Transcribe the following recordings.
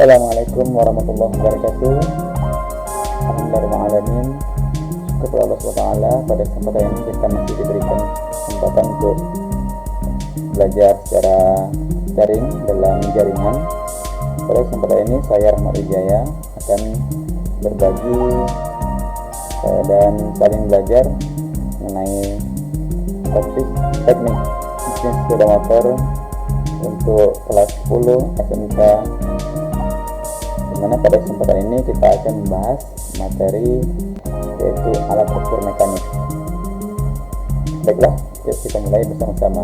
Assalamualaikum warahmatullahi wabarakatuh. Alhamdulillahirrahmanirrahim. Syukur Allah SWT. Pada kesempatan ini kita masih diberikan kesempatan untuk belajar secara daring dalam jaringan. Pada kesempatan ini saya Rahmat Wijaya akan berbagi dan saling belajar mengenai topik teknik mesin sepeda motor untuk kelas 10 SMK, dimana pada kesempatan ini kita akan membahas materi yaitu alat ukur mekanik. Baiklah, yuk kita mulai bersama-sama.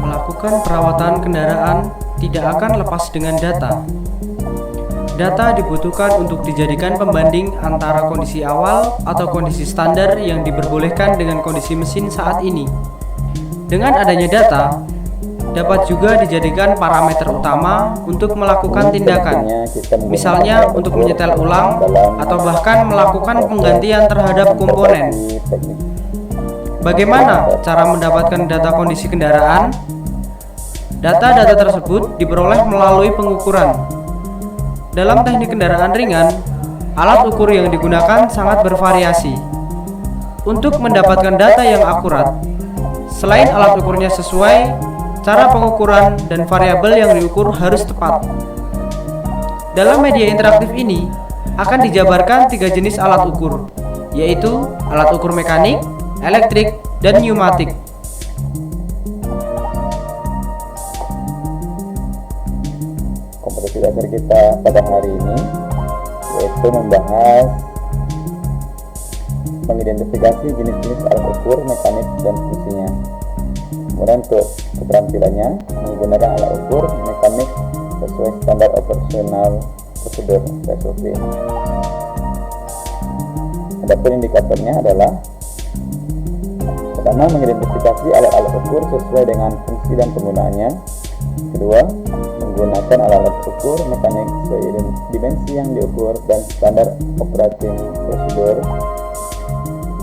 Melakukan perawatan kendaraan tidak akan lepas dengan data. Data dibutuhkan untuk dijadikan pembanding antara kondisi awal atau kondisi standar yang diperbolehkan dengan kondisi mesin saat ini. Dengan adanya data, dapat juga dijadikan parameter utama untuk melakukan tindakan, misalnya untuk menyetel ulang atau bahkan melakukan penggantian terhadap komponen. Bagaimana cara mendapatkan data kondisi kendaraan? Data-data tersebut diperoleh melalui pengukuran. Dalam teknik kendaraan ringan, alat ukur yang digunakan sangat bervariasi. Untuk mendapatkan data yang akurat, selain alat ukurnya sesuai, cara pengukuran dan variabel yang diukur harus tepat. Dalam media interaktif ini, akan dijabarkan 3 jenis alat ukur, yaitu alat ukur mekanik, elektrik, dan pneumatik. Kompetisi dasar kita pada hari ini yaitu membahas mengidentifikasi jenis-jenis alat ukur mekanik dan fungsinya. Kemudian untuk keterampilannya menggunakan alat ukur mekanik sesuai standar operasional prosedur (SOP). Adapun indikatornya adalah: pertama, mengidentifikasi alat-alat ukur sesuai dengan fungsi dan penggunaannya. Kedua, menggunakan alat ukur mekanik sesuai dimensi yang diukur dan standar operating prosedur.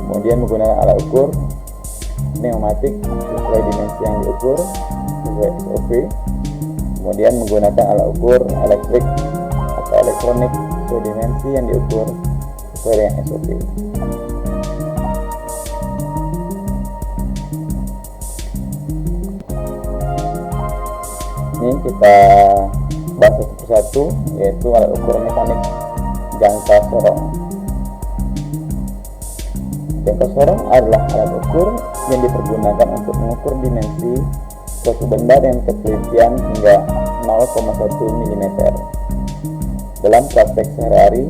Kemudian menggunakan alat ukur pneumatik sesuai dimensi yang diukur sesuai SOP. Kemudian menggunakan alat ukur elektrik atau elektronik sesuai dimensi yang diukur sesuai dengan SOP. Ini kita bahas satu persatu, yaitu alat ukur mekanik jangka sorong. Jangka sorong adalah alat ukur yang dipergunakan untuk mengukur dimensi suatu benda dengan ketelitian hingga 0,1 mm. Dalam praktek sehari-hari,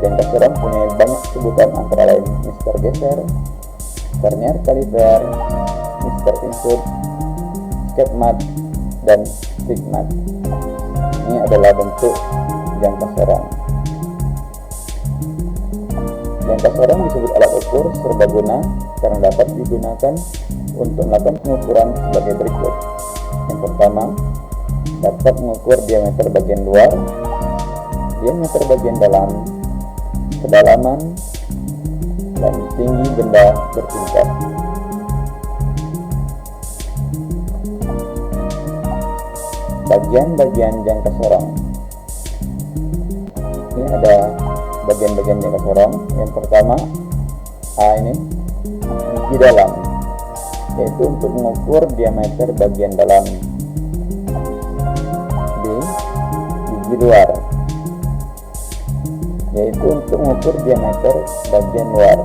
jangka sorong punya banyak sebutan antara lain Mister Geser, Vernier Caliper, Mister Insert, Skate Mat, dan Stigmat. Ini adalah bentuk jangka sorong. Jangka sorong disebut alat ukur serbaguna karena dapat digunakan untuk melakukan pengukuran sebagai berikut. Yang pertama, dapat mengukur diameter bagian luar, diameter bagian dalam, kedalaman, dan tinggi benda bertingkat. Bagian-bagian jangka sorong. Ini ada bagian-bagian jangka sorong. Yang pertama, ini gigi dalam, yaitu untuk mengukur diameter bagian dalam. B, gigi luar, yaitu untuk mengukur diameter bagian luar.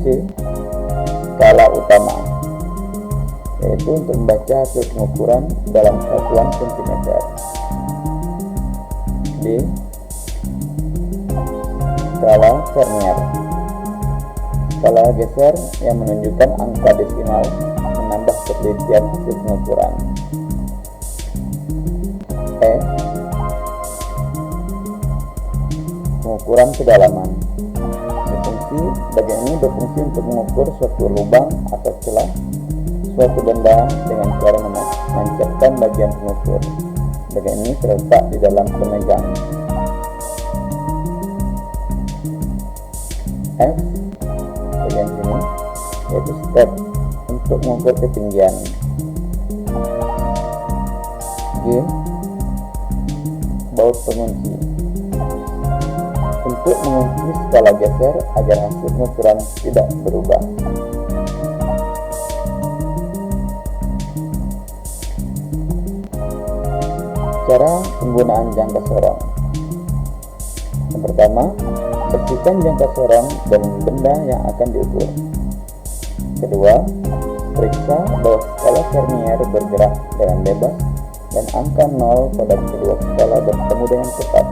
C, skala utama, yaitu untuk membaca hasil pengukuran dalam satuan sentimeter. D, skala Vernier, skala geser yang menunjukkan angka desimal menambah ketelitian hasil pengukuran. E, pengukuran kedalaman. Bagian ini berfungsi untuk mengukur suatu lubang atau celah suatu benda dengan cara menancapkan bagian pengukur. Bagian ini terletak di dalam pemegang. F, bagian sini, yaitu step untuk mengukur ketinggian. G. Baut pengunci untuk mengunci skala geser agar hasil pengukuran tidak berubah. Cara penggunaan jangka sorong. Yang pertama, bersihkan jangka sorong dan benda yang akan diukur. Kedua, periksa bahwa skala vernier bergerak dengan bebas dan angka 0 pada kedua skala bertemu dengan tepat.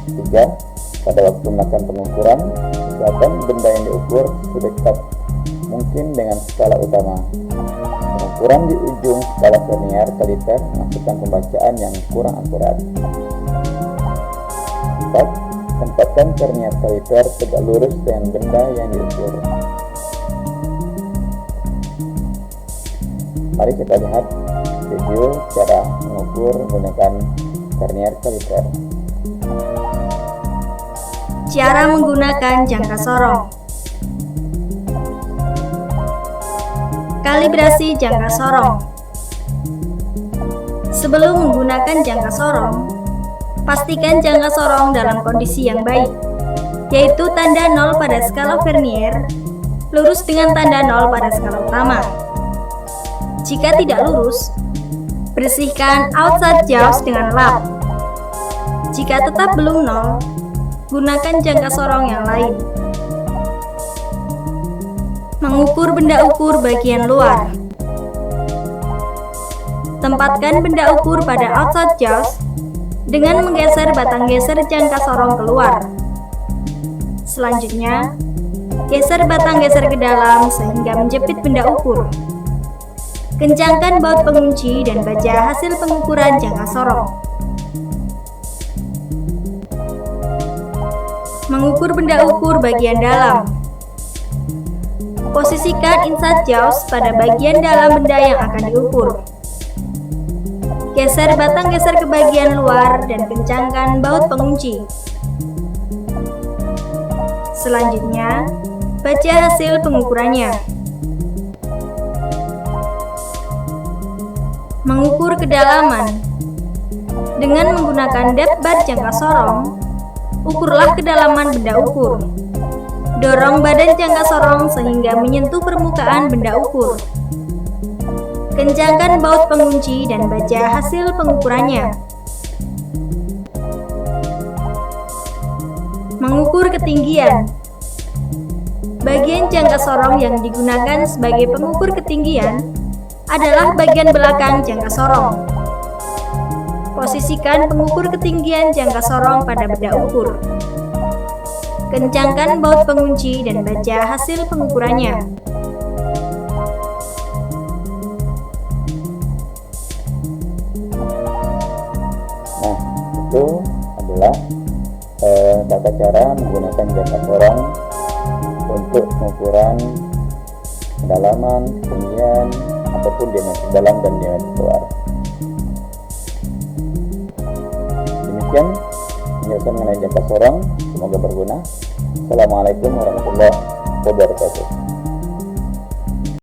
3. Pada waktu melakukan pengukuran, usahakan benda yang diukur sedekat mungkin dengan skala utama. Pengukuran di ujung skala vernier kaliper menghasilkan pembacaan yang kurang akurat. 4. Tempatkan vernier kaliper tegak lurus dengan benda yang diukur. Mari kita lihat video cara mengukur menggunakan vernier kaliper. Cara menggunakan jangka sorong. Kalibrasi jangka sorong. Sebelum menggunakan jangka sorong, pastikan jangka sorong dalam kondisi yang baik, yaitu tanda 0 pada skala vernier lurus dengan tanda 0 pada skala utama. Jika tidak lurus, bersihkan outside jaws dengan lap. Jika tetap belum 0, gunakan jangka sorong yang lain. Mengukur benda ukur bagian luar. Tempatkan benda ukur pada outside jaws dengan menggeser batang geser jangka sorong keluar. Selanjutnya, geser batang geser ke dalam sehingga menjepit benda ukur. Kencangkan baut pengunci dan baca hasil pengukuran jangka sorong. Mengukur benda ukur bagian dalam. Posisikan inside jaws pada bagian dalam benda yang akan diukur. Geser batang geser ke bagian luar dan kencangkan baut pengunci. Selanjutnya, baca hasil pengukurannya. Mengukur kedalaman. Dengan menggunakan depth bar jangka sorong, ukurlah kedalaman benda ukur. Dorong badan jangka sorong sehingga menyentuh permukaan benda ukur. Kencangkan baut pengunci dan baca hasil pengukurannya. Mengukur ketinggian. Bagian jangka sorong yang digunakan sebagai pengukur ketinggian adalah bagian belakang jangka sorong. Posisikan pengukur ketinggian jangka sorong pada benda ukur. Kencangkan baut pengunci dan baca hasil pengukurannya. Nah, itu adalah tata cara menggunakan jangka sorong untuk pengukuran kedalaman, ketinggian, ataupun diameter dalam dan diameter luar. Demikian penjelasan mengenai jangka sorong, semoga berguna. Assalamualaikum warahmatullahi wabarakatuh.